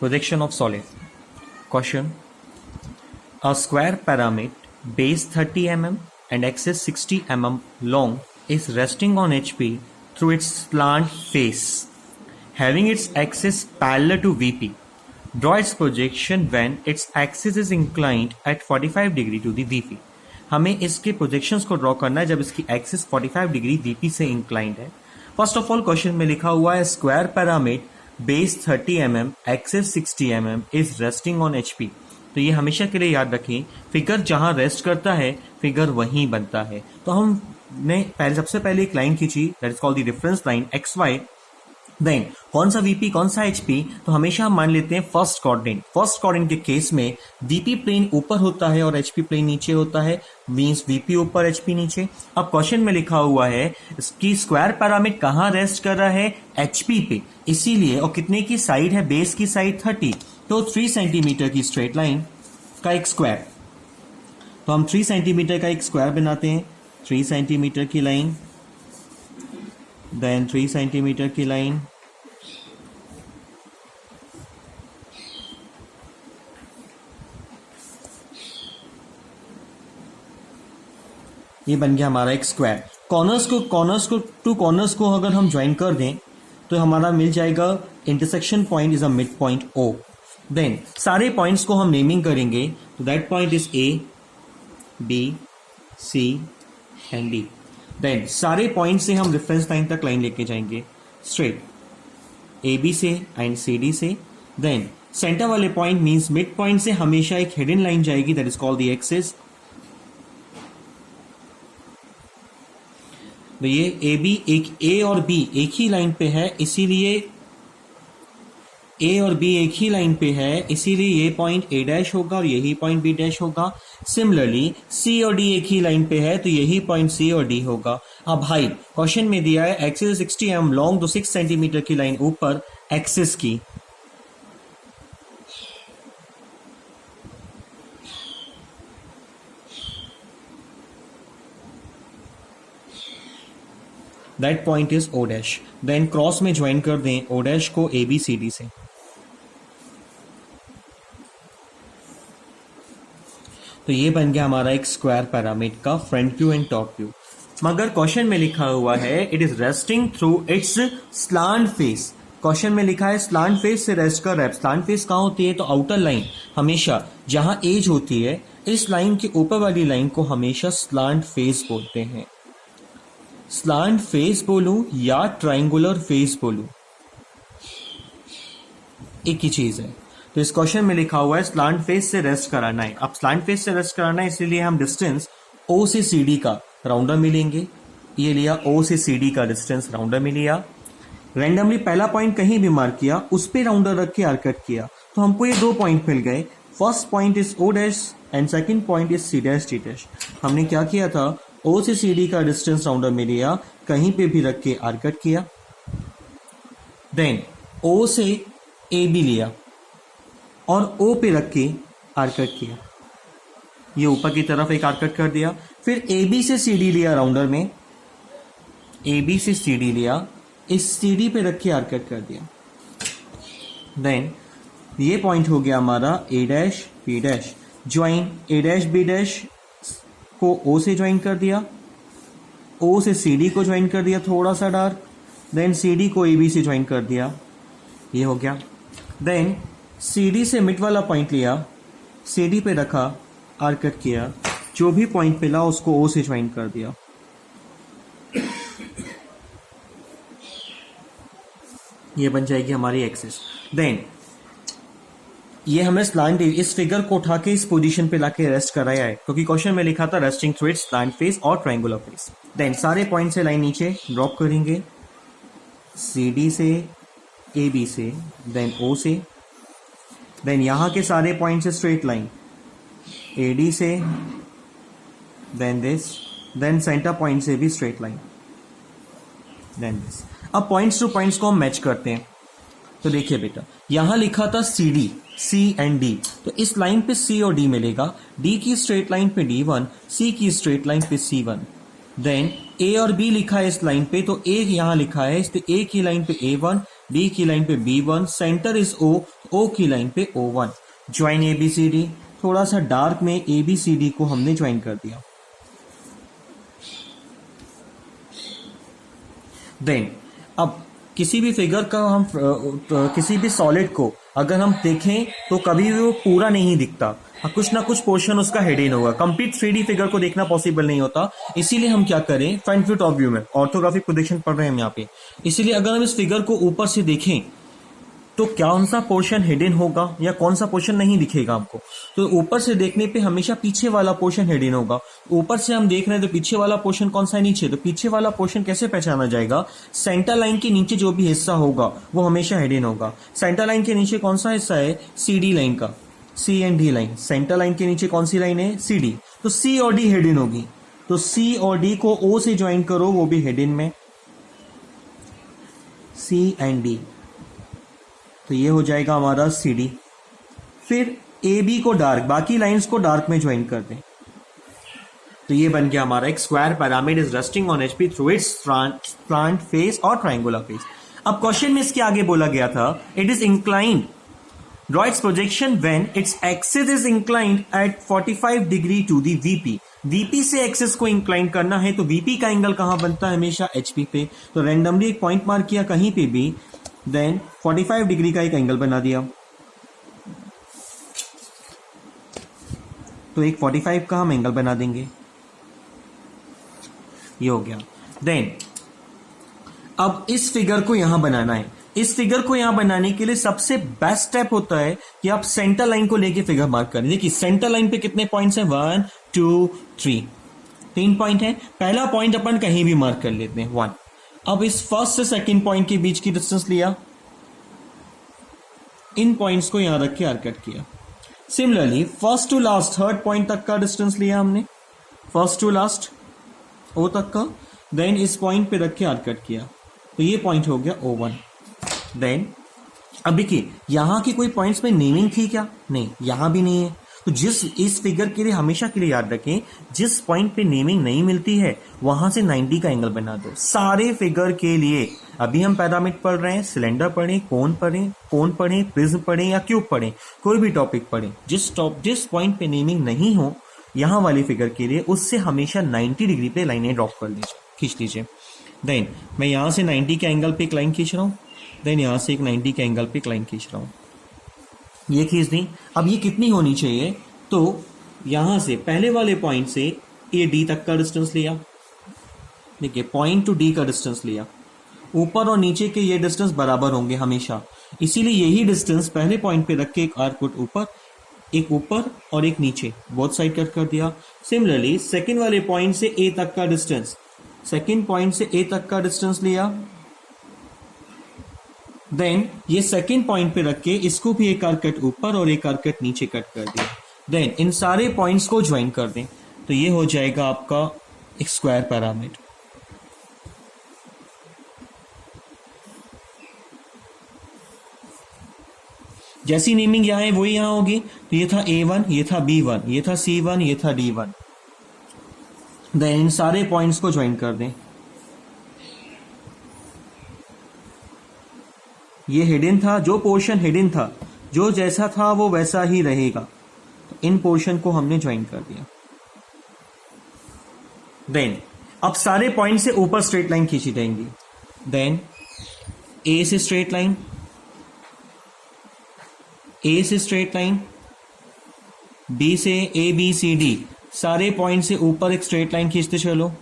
Projection of solid. Question. A square pyramid, base 30 mm and axis 60 mm long, is resting on HP through its slant face, having its axis parallel to VP. Draw its projection when its axis is inclined at 45 degree to the VP. हमें इसके projections को draw करना है जब इसकी axis 45 degree VP से inclined है. First of all question में लिखा हुआ है square pyramid base 30 mm axis 60 mm is resting on HP. तो ये हमेशा के लिए याद रखें, फिगर जहां रेस्ट करता है फिगर वहीं बनता है. तो हमने सबसे पहले एक लाइन खींची, that is called the reference line XY. Then कौन सा VP कौन सा HP, तो हमेशा हम मान लेते हैं फर्स्ट कोऑर्डिनेट. फर्स्ट कोऑर्डिनेट के केस में VP प्लेन ऊपर होता है और HP प्लेन नीचे होता है, मींस VP ऊपर HP नीचे. अब क्वेश्चन में लिखा हुआ है कि स्क्वायर पिरामिड कहां रेस्ट कर रहा है, HP पे, इसीलिए. और कितने की साइड है, बेस की साइड 30, तो 3 सेंटीमीटर की स्ट्रेट लाइन का एक स्क्वायर. तो हम 3 सेंटीमीटर का एक स्क्वायर बनाते हैं. 3 सेंटीमीटर की लाइन, देन 3 सेंटीमीटर की लाइन, ये बन गया हमारा एक स्क्वायर. कॉर्नर्स को टू कॉर्नर्स को अगर हम ज्वाइन कर दें तो हमारा मिल जाएगा intersection point is a mid point O. Then सारे पॉइंट्स को हम नेमिंग करेंगे, तो that point is A, B, C and D. Then सारे पॉइंट से हम रेफरेंस लाइन तक लाइन लेके जाएंगे स्ट्रेट AB से एंड CD से. देन सेंटर वाले पॉइंट मींस मिड पॉइंट से हमेशा एक हिडन लाइन जाएगी, that is called the axis. तो ये AB एक A और B एक ही लाइन पे है, इसीलिए A और B एक ही लाइन पे है, इसीलिए ये पॉइंट A डैश होगा और यही पॉइंट B डैश होगा. सिमिलरली C और D एक ही लाइन पे है, तो यही पॉइंट C और D होगा. अब भाई क्वेश्चन में दिया है एक्सिस 60 mm लॉन्ग, तो 6 सेंटीमीटर की लाइन ऊपर एक्सिस की. That point is O dash. Then cross में ज्वाइन कर दें O डैश को ABCD से. तो ये बन गया हमारा एक स्क्वायर पिरामिड का front view and top view. मगर क्वेश्चन में लिखा हुआ है it is resting through its slant face. Question में लिखा है स्लांट फेस से रेस्ट कर रहा है. स्लांट फेस कहां होती है, तो आउटर लाइन हमेशा जहां एज होती है, इस लाइन के ऊपर वाली लाइन को हमेशा स्लांट फेस बोलते हैं. स्लांट फेस बोलूं या ट्राइंगुलर फेस बोलूं, एक ही चीज है. तो इस क्वेश्चन में लिखा हुआ है स्लांट फेस से रेस्ट कराना है. अब स्लांट फेस से रेस्ट कराना है, इसीलिए हम डिस्टेंस O से CD का राउंडर में लेंगे. ये लिया O से CD का डिस्टेंस राउंडर में लिया. रैंडमली पहला पॉइंट कहीं भी मार्क किया, उस पे राउंडर रख के आर्कट किया, तो हमको ये 2 पॉइंट मिल गए. First point is O dash and second point is C dash D dash. हमने क्या किया था, O से CD का डिस्टेंस राउंडर में लिया, कहीं पे भी रख के आर्कट किया. देन O से AB लिया और O पे रख के आर्कट किया, ये ऊपर की तरफ एक आर्कट कर दिया. फिर AB से CD लिया राउंडर में, AB से CD लिया, इस CD पे रख के आर्कट कर दिया. देन ये पॉइंट हो गया हमारा A dash B dash. Join A dash B dash को O से ज्वाइन कर दिया, O से CD को ज्वाइन कर दिया थोड़ा सा डार्क, देन CD को AB से ज्वाइन कर दिया, ये हो गया. देन CD से मिड वाला पॉइंट लिया, CD पे रखा, आर्कट किया, जो भी पॉइंट मिला उसको O से ज्वाइन कर दिया. ये बन जाएगी हमारी एक्सिस. देन ये हमें स्लांट, इस फिगर को उठा के इस पोजीशन पे लाके रेस्ट कराया है, क्योंकि क्वेश्चन में लिखा था resting through its slant face और ट्रायंगुलर फेस. देन सारे पॉइंट से लाइन नीचे ड्रॉप करेंगे, CD से, AB से, देन O से. देन यहां के सारे पॉइंट से स्ट्रेट लाइन AD से, then this, then center point से भी स्ट्रेट लाइन, देन दिस. अब पॉइंट्स टू पॉइंट्स को हम मैच करते हैं. तो देखिए बेटा, यहां लिखा था CD, C एंड D, तो इस लाइन पे C और D मिलेगा. D की स्ट्रेट लाइन पे D1, C की स्ट्रेट लाइन पे C1. देन A और B लिखा है इस लाइन पे, तो A यहां लिखा है, इस A की लाइन पे A1, B की लाइन पे B1, सेंटर इज O, ओ की लाइन पे O1 ज्वाइन ABCD। थोड़ा सा डार्क में ABCD को हमने ज्वाइन कर दिया। देन अब किसी भी फिगर का हम किसी भी सॉलिड को अगर हम देखें तो कभी भी वो पूरा नहीं दिखता, कुछ ना कुछ पोर्शन उसका हिडन होगा। कंप्लीट 3D फिगर को देखना पॉसिबल नहीं होता, इसीलिए हम क्या करें, फ्रंट व्यू टॉप व्यू में ऑर्थोग्राफिक प्रोजेक्शन पढ़ रहे हैं हम यहाँ पे। इसीलिए अगर हम इस फिगर को ऊपर से देखें तो कौन सा पोर्शन हिडन होगा या कौन सा पोर्शन नहीं दिखेगा हमको। तो ऊपर से देखने पे हमेशा पीछे वाला पोर्शन हिडन होगा। ऊपर से हम देख रहे हैं तो पीछे वाला पोर्शन कौन सा है, नीचे। तो पीछे वाला पोर्शन कैसे पहचाना जाएगा, सेंटर लाइन के नीचे जो भी हिस्सा होगा वो हमेशा हिडन होगा। सेंटर लाइन के नीचे कौन सा हिस्सा है, CD लाइन का, C and D line. Centre line के नीचे कौन सी लाइन है, CD। तो C और D हिडन होगी, तो C और D को O से ज्वाइन करो, वो भी हिडन में, C एंड D। तो ये हो जाएगा हमारा CD। फिर AB को डार्क, बाकी लाइंस को डार्क में ज्वाइन कर दें। तो ये बन गया हमारा एक square pyramid is resting on HP through its slant face और ट्रायंगुलर फेस। अब क्वेश्चन में इसके आगे बोला गया था, it is inclined, draw its projection when its axis is inclined at 45 degree to the VP। VP से एक्सिस को इंक्लाइन करना है तो VP का एंगल कहां बनता है, हमेशा HP पे। तो रैंडमली एक पॉइंट मार्क किया कहीं पे भी, देन 45 डिग्री का एक एंगल बना दिया। तो एक 45 का हम एंगल बना देंगे, ये हो गया। देन अब इस फिगर को यहां बनाना है। इस फिगर को यहां बनाने के लिए सबसे बेस्ट स्टेप होता है कि आप सेंटर लाइन को लेके फिगर मार्क करें। देखिए सेंटर लाइन पे कितने पॉइंट्स हैं, 1 2 3, 3 पॉइंट है। पहला पॉइंट अपन कहीं भी मार्क कर लेते हैं, 1। अब इस फर्स्ट से सेकंड पॉइंट के बीच की डिस्टेंस लिया, इन पॉइंट्स को यहां रख के आर्क कट किया। Similarly first to last third point तक का डिस्टेंस लिया हमने, फर्स्ट टू लास्ट O तक का, देन इस पॉइंट पे रख के आर्क कट किया। तो ये पॉइंट हो गया O1। देन अब देखिए यहां की कोई पॉइंट्स में नेमिंग थी क्या, नहीं, यहां भी नहीं है। तो जिस इस फिगर के लिए हमेशा के लिए याद रखें, जिस पॉइंट पे नेमिंग नहीं मिलती है वहां से 90 का एंगल बना दो सारे फिगर के लिए। अभी हम पिरामिड पढ़ रहे हैं, सिलेंडर पढ़ें, कोन पढ़ें, प्रिज्म पढ़ें या क्यूब पढ़ें, कोई भी टॉपिक पढ़ें, जिस पॉइंट पे नेमिंग नहीं हो यहां वाली फिगर के लिए, उससे हमेशा 90 डिग्री पे लाइनें ड्रॉप कर लीजिए, खींच लीजिए। देन मैं यहां से 90 के एंगल पे एक लाइन खींच रहा हूं, देन यहां से एक 90 के एंगल पे एक लाइन खींच रहा हूं, ये खींच दी। अब ये कितनी होनी चाहिए, तो यहां से पहले वाले पॉइंट से ये D तक का डिस्टेंस लिया, देखिए पॉइंट टू D का डिस्टेंस लिया। ऊपर और नीचे के ये डिस्टेंस बराबर होंगे हमेशा, इसीलिए यही डिस्टेंस पहले पॉइंट पे रख के एक आर्क पुट ऊपर, एक ऊपर और एक नीचे, बोथ साइड कट कर दिया। सिमिलरली सेकंड वाले पॉइंट से A तक का डिस्टेंस, सेकंड पॉइंट से A तक का डिस्टेंस लिया, देन ये सेकंड पॉइंट पे रख के इसको भी एक आर्क कट ऊपर और एक आर्क कट नीचे कट कर दिया। देन इन सारे पॉइंट्स को ज्वाइन कर दें, तो ये हो जाएगा आपका एक स्क्वायर पिरामिड। जैसी नेमिंग यहां है वही यहां होगी। तो ये था A1, ये था B1, ये था C1, ये था D1। देन इन सारे पॉइंट्स को ज्वाइन कर दें। ये हिडन था, जो पोर्शन हिडन था, जो जैसा था वो वैसा ही रहेगा। तो इन पोर्शन को हमने ज्वाइन कर दिया। देन अब सारे पॉइंट से ऊपर स्ट्रेट लाइन खींची जाएंगी। देन A से स्ट्रेट लाइन, A से स्ट्रेट लाइन, B से ABCD, सारे पॉइंट से ऊपर एक स्ट्रेट लाइन खींचते चलो।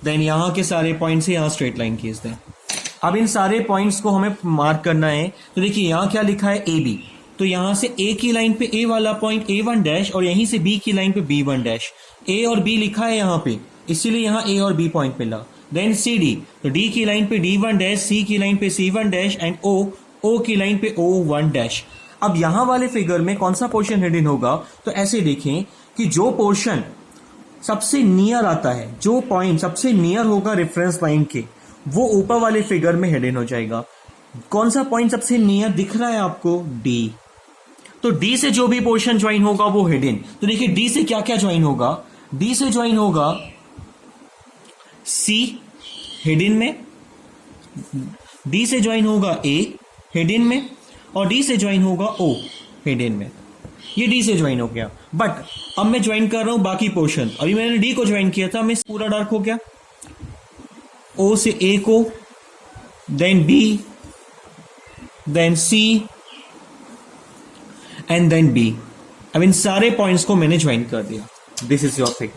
देन यहां के सारे पॉइंट से यहां स्ट्रेट लाइन खींच दें। अब इन सारे पॉइंट्स को हमें मार्क करना है। तो देखिए यहां क्या लिखा है, AB। तो यहां से A की लाइन पे A वाला पॉइंट A1 डैश और यहीं से B की लाइन पे B1 डैश। A और B लिखा है यहां पे, इसीलिए यहां A और B पॉइंट मिला। देन CD, तो D की लाइन पे D1 डैश, C की लाइन पे C1 डैश एंड O की लाइन पे O1 डैश। अब यहां वाले फिगर में कौन सा पोर्शन हिडन होगा, तो ऐसे देखें कि जो पोर्शन सबसे नियर आता है, जो पॉइंट सबसे नियर होगा रेफरेंस लाइन के, वो ऊपर वाले फिगर में हिडन हो जाएगा। कौन सा पॉइंट सबसे नियर दिख रहा है आपको, D। तो D से जो भी पोर्शन ज्वाइन होगा वो हिडन। तो देखिए D से क्या क्या ज्वाइन होगा, D से ज्वाइन होगा C हिडन में, डी से ज्वाइन होगा ए हिडन में और डी से ज्वाइन होगा ओ हिडन में। ये डी से ज्वाइन हो गया, बट अब मैं ज्वाइन कर रहा हूं बाकी पोर्शन। अभी मैंने डी को ज्वाइन किया था, मैं पूरा डार्क हो गया। ओ से ए को, then B, then C and then B. अब इन सारे पॉइंट्स को मैंने ज्वाइन कर दिया। This is your thing.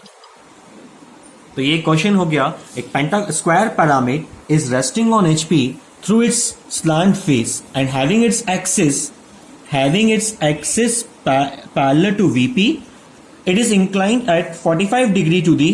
तो ये क्वेश्चन हो गया, एक penta square pyramid is resting on HP through its slant face and having its axis parallel to VP. It is inclined at 45 degree to the